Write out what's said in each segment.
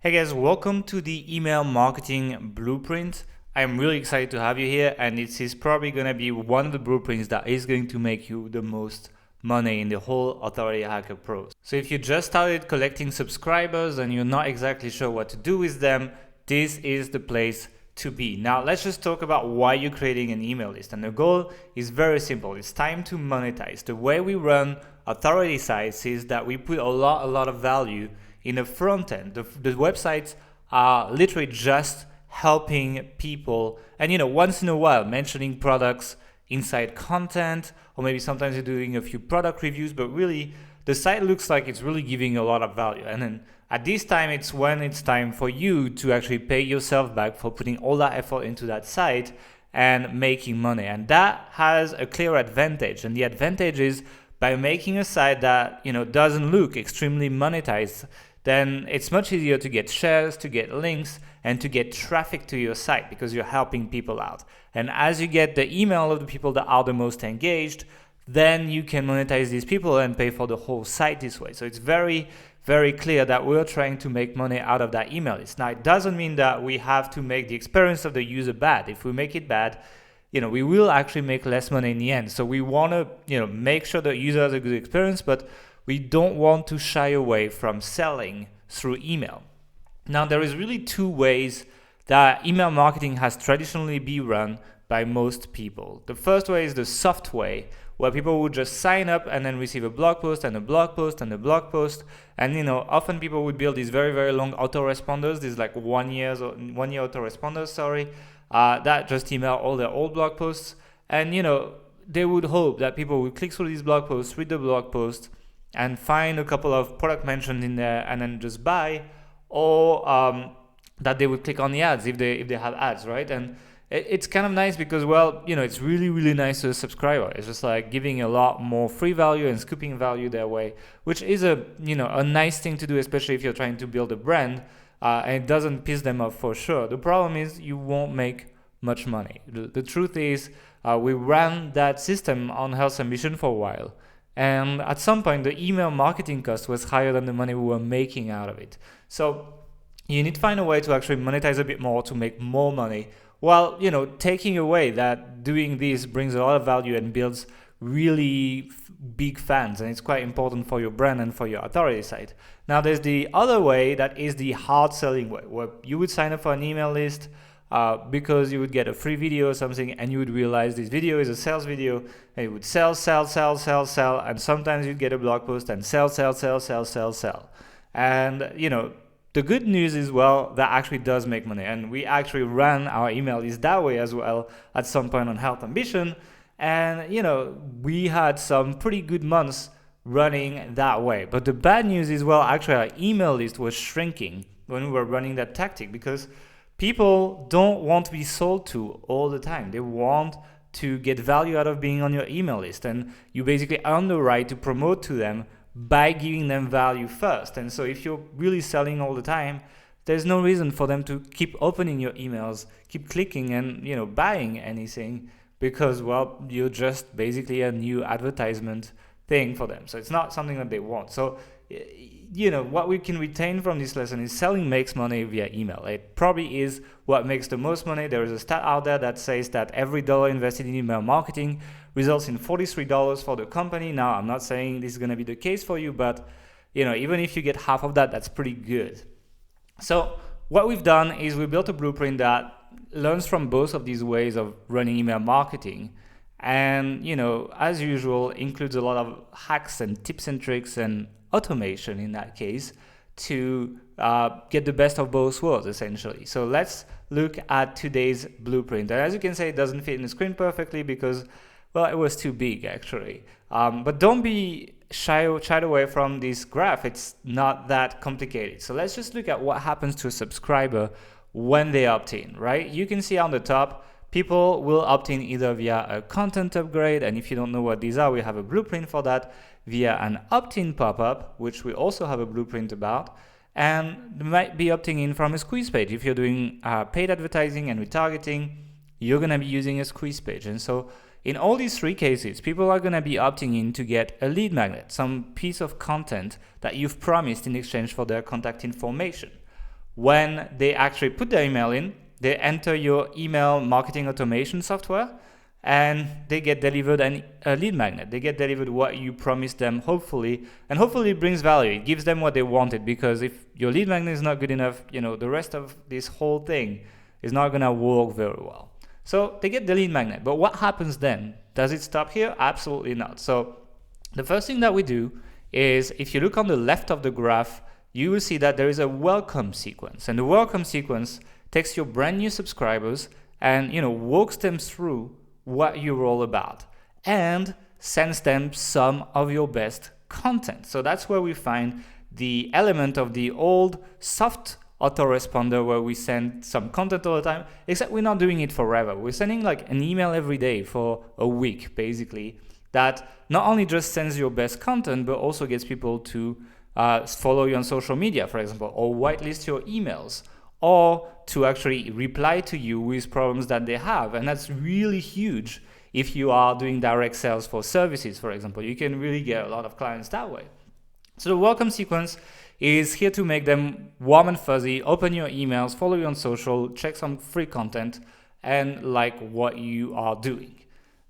Hey guys, welcome to the email marketing blueprint. I'm really excited to have you here, and this is probably going to be one of the blueprints that is going to make you the most money in the whole Authority Hacker Pro. So if you just started collecting subscribers and you're not exactly sure what to do with them, this is the place to be. Now let's just talk about why you're creating an email list. And the goal is very simple. It's time to monetize. The way we run Authority sites is that we put a lot of value in the front end. The websites are literally just helping people, and once in a while mentioning products inside content, or maybe sometimes you're doing a few product reviews, but really the site looks like it's really giving a lot of value. And then at this time, it's when it's time for you to actually pay yourself back for putting all that effort into that site and making money. And that has a clear advantage. And the advantage is by making a site that doesn't look extremely monetized, then it's much easier to get shares, to get links, and to get traffic to your site because you're helping people out. And as you get the email of the people that are the most engaged, then you can monetize these people and pay for the whole site this way. So it's very, very clear that we're trying to make money out of that email list. Now, it doesn't mean that we have to make the experience of the user bad. If we make it bad, we will actually make less money in the end. So we want to, make sure the user has a good experience, but we don't want to shy away from selling through email. Now, there is really two ways that email marketing has traditionally been run by most people. The first way is the soft way, where people would just sign up and then receive a blog post and a blog post and a blog post. And often people would build these very, very long autoresponders, these like 1 year autoresponders, that just email all their old blog posts. And they would hope that people would click through these blog posts, read the blog post, and find a couple of product mentions in there and then just buy, or that they would click on the ads if they have ads, right? And it's kind of nice because, it's really, really nice to a subscriber. It's just like giving a lot more free value and scooping value their way, which is a nice thing to do, especially if you're trying to build a brand, and it doesn't piss them off for sure. The problem is you won't make much money. The truth is we ran that system on Health Ambition for a while. And at some point, the email marketing cost was higher than the money we were making out of it. So you need to find a way to actually monetize a bit more to make more money, while taking away that doing this brings a lot of value and builds really big fans, and it's quite important for your brand and for your Authority site. Now, there's the other way that is the hard selling way, where you would sign up for an email list because you would get a free video or something, and you would realize this video is a sales video, and you would sell, and sometimes you'd get a blog post and sell. And the good news is, that actually does make money, and we actually ran our email list that way as well at some point on Health Ambition, and we had some pretty good months running that way. But the bad news is, actually our email list was shrinking when we were running that tactic, because people don't want to be sold to all the time. They want to get value out of being on your email list, and you basically earn the right to promote to them by giving them value first. And so if you're really selling all the time, there's no reason for them to keep opening your emails, keep clicking and buying anything, because you're just basically a new advertisement thing for them. So it's not something that they want. So what we can retain from this lesson is selling makes money via email. It probably is what makes the most money. There is a stat out there that says that every dollar invested in email marketing results in $43 for the company. Now, I'm not saying this is going to be the case for you, but even if you get half of that, that's pretty good. So what we've done is we built a blueprint that learns from both of these ways of running email marketing, and as usual, includes a lot of hacks and tips and tricks and automation in that case to get the best of both worlds, essentially. So let's look at today's blueprint. And as you can see, it doesn't fit in the screen perfectly because, it was too big actually. But don't be shied away from this graph. It's not that complicated. So let's just look at what happens to a subscriber when they opt in, right? You can see on the top, people will opt in either via a content upgrade, and if you don't know what these are, we have a blueprint for that, via an opt-in pop-up, which we also have a blueprint about, and they might be opting in from a squeeze page. If you're doing paid advertising and retargeting, you're going to be using a squeeze page. And so in all these three cases, people are going to be opting in to get a lead magnet, some piece of content that you've promised in exchange for their contact information. when they actually put their email in, they enter your email marketing automation software, and they get delivered a lead magnet. They get delivered what you promised them, hopefully, and hopefully it brings value. It gives them what they wanted, because if your lead magnet is not good enough, the rest of this whole thing is not going to work very well. So they get the lead magnet. But what happens then? Does it stop here? Absolutely not. So the first thing that we do is, if you look on the left of the graph, you will see that there is a welcome sequence. And the welcome sequence takes your brand new subscribers and walks them through what you're all about and sends them some of your best content. So that's where we find the element of the old soft autoresponder, where we send some content all the time, except we're not doing it forever. We're sending like an email every day for a week, basically, that not only just sends your best content, but also gets people to follow you on social media, for example, or whitelist your emails, or to actually reply to you with problems that they have. And that's really huge if you are doing direct sales for services, for example. You can really get a lot of clients that way. So the welcome sequence is here to make them warm and fuzzy, open your emails, follow you on social, check some free content, and like what you are doing.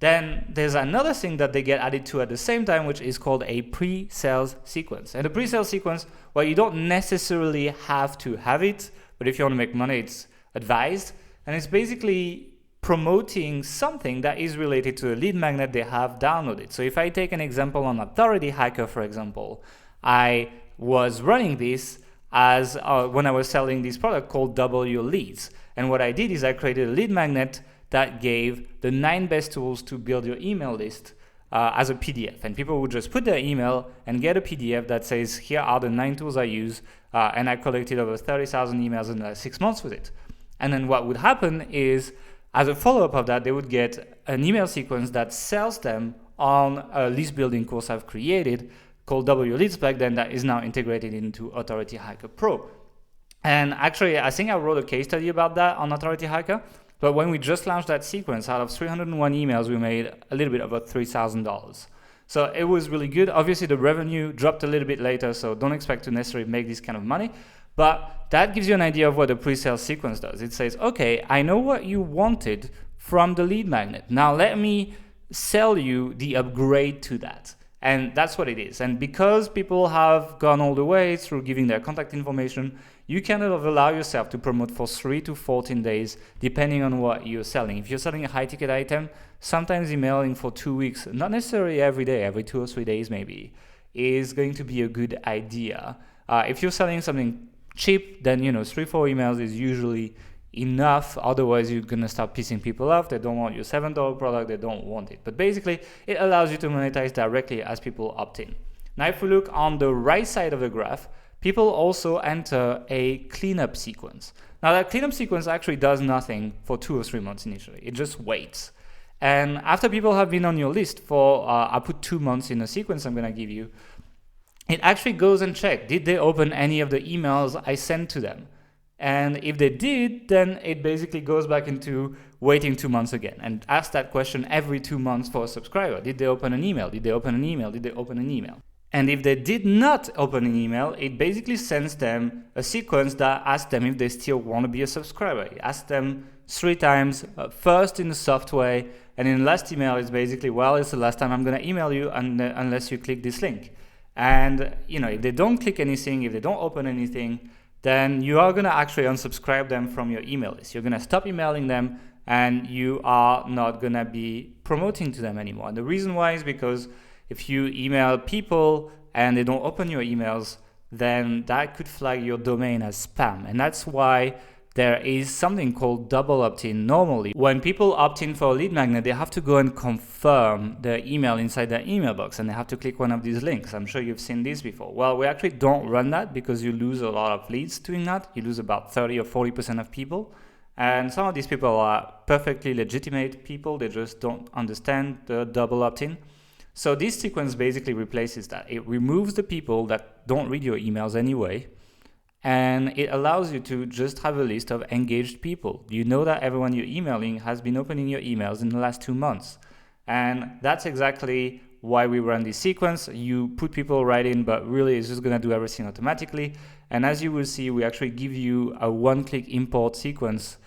Then there's another thing that they get added to at the same time, which is called a pre-sales sequence. And the pre-sales sequence, well, you don't necessarily have to have it, but if you want to make money, it's advised. And it's basically promoting something that is related to a lead magnet they have downloaded. So if I take an example on Authority Hacker, for example, I was running this as when I was selling this product called Double Your Leads. And what I did is I created a lead magnet that gave the 9 best tools to build your email list as a PDF. And people would just put their email and get a PDF that says, here are the 9 tools I use. And I collected over 30,000 emails in 6 months with it. And then what would happen is, as a follow-up of that, they would get an email sequence that sells them on a list building course I've created called Double Your Leads back then, that is now integrated into Authority Hacker Pro. And actually, I think I wrote a case study about that on Authority Hacker. But when we just launched that sequence, out of 301 emails, we made a little bit over $3,000. So it was really good. Obviously, the revenue dropped a little bit later, so don't expect to necessarily make this kind of money. But that gives you an idea of what the pre-sale sequence does. It says, okay, I know what you wanted from the lead magnet. Now let me sell you the upgrade to that. And that's what it is. And because people have gone all the way through giving their contact information, you kind of allow yourself to promote for 3 to 14 days, depending on what you're selling. If you're selling a high-ticket item, sometimes emailing for 2 weeks, not necessarily every day, every 2 or 3 days maybe, is going to be a good idea. If you're selling something cheap, then 3-4 emails is usually enough. Otherwise, you're gonna start pissing people off. They don't want your $7 product, they don't want it. But basically, it allows you to monetize directly as people opt in. Now, if we look on the right side of the graph, people also enter a cleanup sequence. Now, that cleanup sequence actually does nothing for 2 or 3 months initially. It just waits. And after people have been on your list for, I put 2 months in a sequence I'm gonna give you, it actually goes and checks, did they open any of the emails I sent to them? And if they did, then it basically goes back into waiting 2 months again and ask that question every 2 months for a subscriber. Did they open an email? Did they open an email? Did they open an email? And if they did not open an email, it basically sends them a sequence that asks them if they still want to be a subscriber. It asks them 3 times, first in the soft way, and in the last email it's basically, well, it's the last time I'm going to email you unless you click this link. And if they don't click anything, if they don't open anything, then you are going to actually unsubscribe them from your email list. You're going to stop emailing them, and you are not going to be promoting to them anymore. And the reason why is because if you email people and they don't open your emails, then that could flag your domain as spam. And that's why there is something called double opt-in. Normally, when people opt in for a lead magnet, they have to go and confirm their email inside their email box, and they have to click one of these links. I'm sure you've seen this before. Well, we actually don't run that because you lose a lot of leads doing that. You lose about 30 or 40% of people. And some of these people are perfectly legitimate people. They just don't understand the double opt-in. So this sequence basically replaces that. It removes the people that don't read your emails anyway, and it allows you to just have a list of engaged people. You know that everyone you're emailing has been opening your emails in the last 2 months. And that's exactly why we run this sequence. You put people right in, but really it's just gonna do everything automatically. And as you will see, we actually give you a one-click import sequence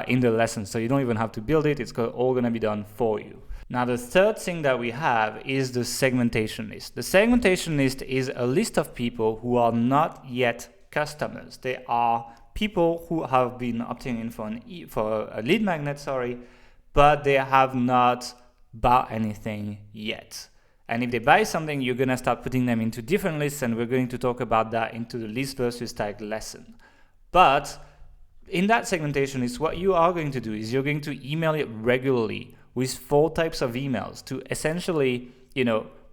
in the lesson. So you don't even have to build it, it's all gonna be done for you. Now the third thing that we have is the segmentation list. The segmentation list is a list of people who are not yet customers. They are people who have been opting in for a lead magnet, but they have not bought anything yet. And if they buy something, you're gonna start putting them into different lists, and we're going to talk about that into the list versus tag lesson. But in that segmentation list, what you are going to do is you're going to email it regularly with 4 types of emails to essentially,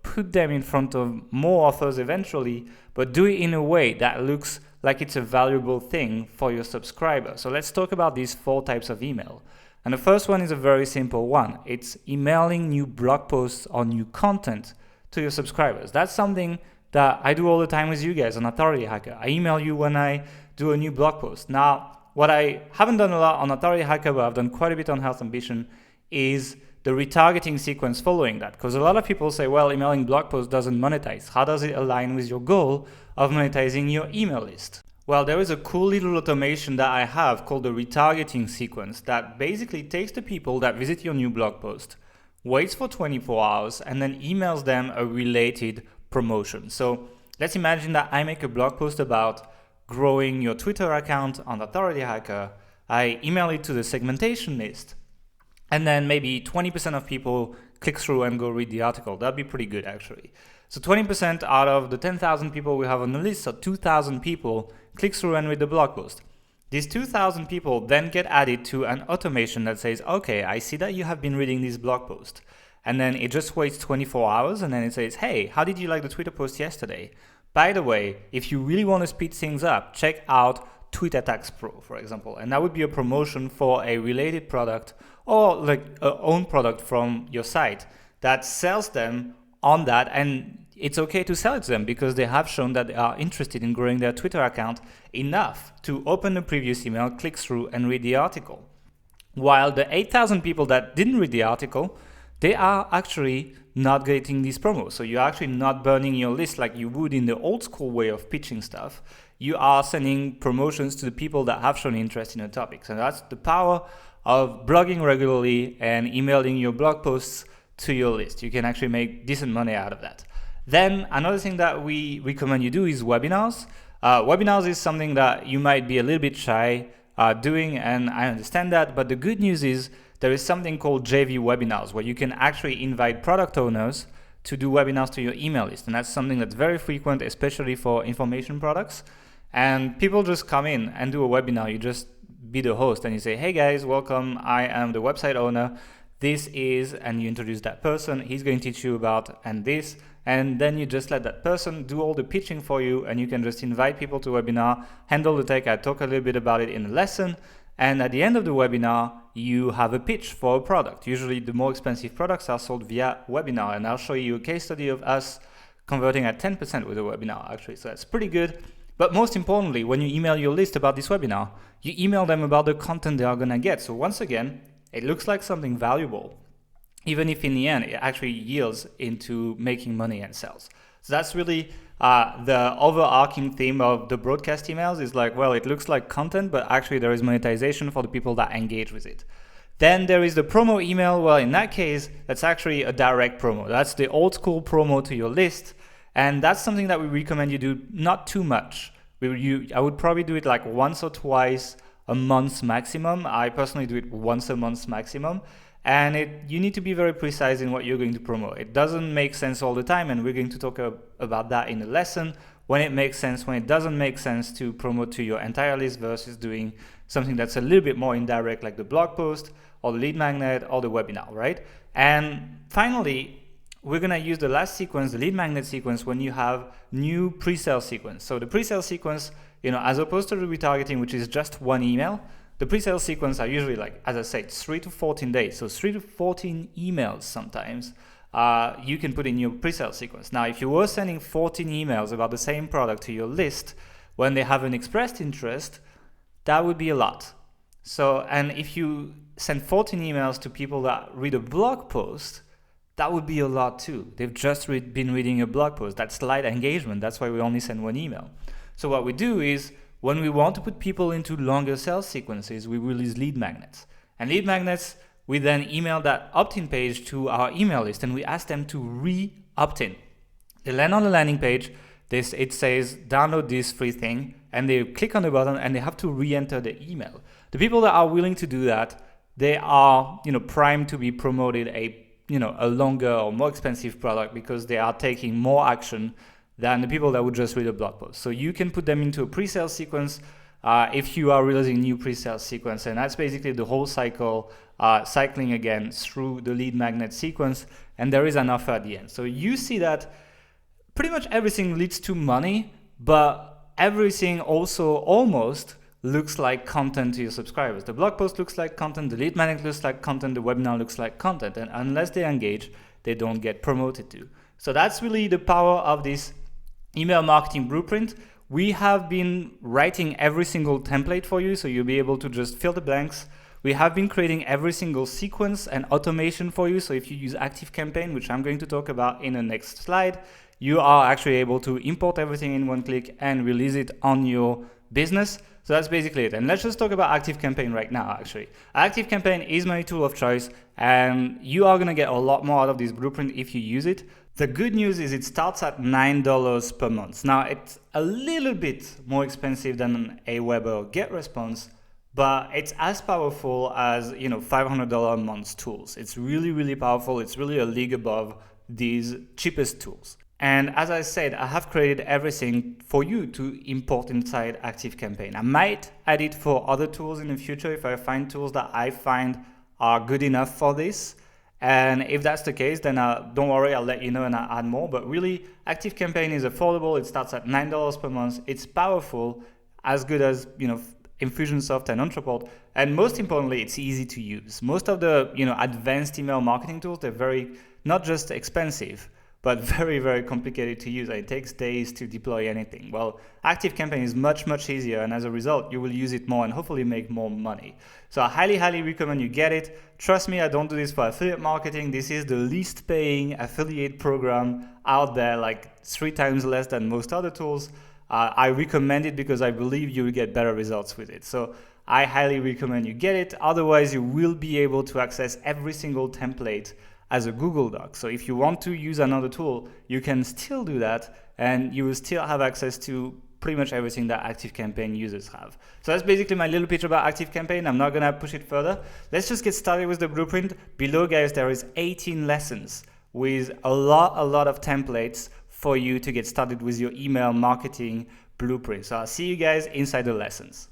put them in front of more offers eventually, but do it in a way that looks like it's a valuable thing for your subscriber. So let's talk about these 4 types of email. And the first one is a very simple one. It's emailing new blog posts or new content to your subscribers. That's something that I do all the time with you guys on Authority Hacker. I email you when I do a new blog post. Now, what I haven't done a lot on Authority Hacker, but I've done quite a bit on Health Ambition, is the retargeting sequence following that. Because a lot of people say, well, emailing blog posts doesn't monetize. How does it align with your goal of monetizing your email list? Well, there is a cool little automation that I have called the retargeting sequence that basically takes the people that visit your new blog post, waits for 24 hours, and then emails them a related promotion. So let's imagine that I make a blog post about growing your Twitter account on Authority Hacker. I email it to the segmentation list, and then maybe 20% of people click through and go read the article. That'd be pretty good, actually. So 20% out of the 10,000 people we have on the list, so 2,000 people click through and read the blog post. These 2,000 people then get added to an automation that says, okay, I see that you have been reading this blog post. And then it just waits 24 hours, and then it says, hey, how did you like the Twitter post yesterday? By the way, if you really want to speed things up, check out Tweet Attacks Pro, for example. And that would be a promotion for a related product or like an own product from your site that sells them on that. And it's okay to sell it to them because they have shown that they are interested in growing their Twitter account enough to open the previous email, click through, and read the article. While the 8,000 people that didn't read the article, they are actually not getting this promo. So you're actually not burning your list like you would in the old school way of pitching stuff. You are sending promotions to the people that have shown interest in the topics. And that's the power of blogging regularly and emailing your blog posts to your list. You can actually make decent money out of that. Then another thing that we recommend you do is webinars. Webinars is something that you might be a little bit shy doing, and I understand that. But the good news is there is something called JV webinars where you can actually invite product owners to do webinars to your email list. And that's something that's very frequent, especially for information products. And people just come in and do a webinar. You just be the host and you say, hey guys, welcome. I am the website owner. This is, and you introduce that person. He's going to teach you about and this. And then you just let that person do all the pitching for you, and you can just invite people to a webinar, handle the tech. I talk a little bit about it in the lesson. And at the end of the webinar, you have a pitch for a product. Usually the more expensive products are sold via webinar. And I'll show you a case study of us converting at 10% with a webinar, actually. So that's pretty good. But most importantly, when you email your list about this webinar, you email them about the content they are going to get. So once again, it looks like something valuable, even if in the end it actually yields into making money and sales. So that's really the overarching theme of the broadcast emails is like, well, it looks like content, but actually there is monetization for the people that engage with it. Then there is the promo email. Well, in that case, that's actually a direct promo. That's the old school promo to your list. And that's something that we recommend you do not too much. I would probably do it like once or twice a month maximum. I personally do it once a month maximum. And you need to be very precise in what you're going to promote. It doesn't make sense all the time, and we're going to talk about that in the lesson, when it makes sense, when it doesn't make sense to promote to your entire list versus doing something that's a little bit more indirect, like the blog post or the lead magnet or the webinar, right? And finally, we're going to use the last sequence, the lead magnet sequence, when you have new pre-sale sequence. So the pre-sale sequence, as opposed to the retargeting, which is just one email, the pre-sale sequence are usually, like, as I said, 3 to 14 days. So 3 to 14 emails sometimes you can put in your pre-sale sequence. Now, if you were sending 14 emails about the same product to your list when they haven't expressed interest, that would be a lot. So, and if you send 14 emails to people that read a blog post, that would be a lot too. They've just been reading a blog post. That's light engagement. That's why we only send one email. So what we do is, when we want to put people into longer sales sequences, we release lead magnets. And lead magnets, we then email that opt-in page to our email list, and we ask them to re-opt in. They land on the landing page, it says download this free thing, and they click on the button and they have to re-enter the email. The people that are willing to do that, they are primed to be promoted a longer or more expensive product, because they are taking more action than the people that would just read a blog post. So you can put them into a pre-sale sequence if you are releasing new pre-sale sequence, and that's basically the whole cycle, cycling again through the lead magnet sequence, and there is an offer at the end. So you see that pretty much everything leads to money, but everything also almost looks like content to your subscribers. The blog post looks like content, the lead magnet looks like content, the webinar looks like content, and unless they engage, they don't get promoted to. So that's really the power of this email marketing blueprint. We have been writing every single template for you, so you'll be able to just fill the blanks. We have been creating every single sequence and automation for you. So if you use ActiveCampaign, which I'm going to talk about in the next slide, you are actually able to import everything in one click and release it on your business. So that's basically it. And let's just talk about ActiveCampaign right now, actually. ActiveCampaign is my tool of choice, and you are going to get a lot more out of this blueprint if you use it. The good news is it starts at $9 per month. Now, it's a little bit more expensive than Aweber GetResponse, but it's as powerful as $500 a month tools. It's really, really powerful. It's really a league above these cheapest tools. And as I said, I have created everything for you to import inside ActiveCampaign. I might add it for other tools in the future if I find tools that I find are good enough for this. And if that's the case, then don't worry, I'll let you know and I'll add more. But really, ActiveCampaign is affordable. It starts at $9 per month. It's powerful, as good as Infusionsoft and Entreport. And most importantly, it's easy to use. Most of the advanced email marketing tools, they're very, not just expensive, but very, very complicated to use. It takes days to deploy anything. Well, ActiveCampaign is much, much easier, and as a result, you will use it more and hopefully make more money. So I highly, highly recommend you get it. Trust me, I don't do this for affiliate marketing. This is the least paying affiliate program out there, like 3 times less than most other tools. I recommend it because I believe you will get better results with it. So I highly recommend you get it. Otherwise, you will be able to access every single template as a Google Doc. So if you want to use another tool, you can still do that, and you will still have access to pretty much everything that ActiveCampaign users have. So that's basically my little pitch about ActiveCampaign. I'm not gonna push it further. Let's just get started with the blueprint. Below, guys, there is 18 lessons with a lot of templates for you to get started with your email marketing blueprint. So I'll see you guys inside the lessons.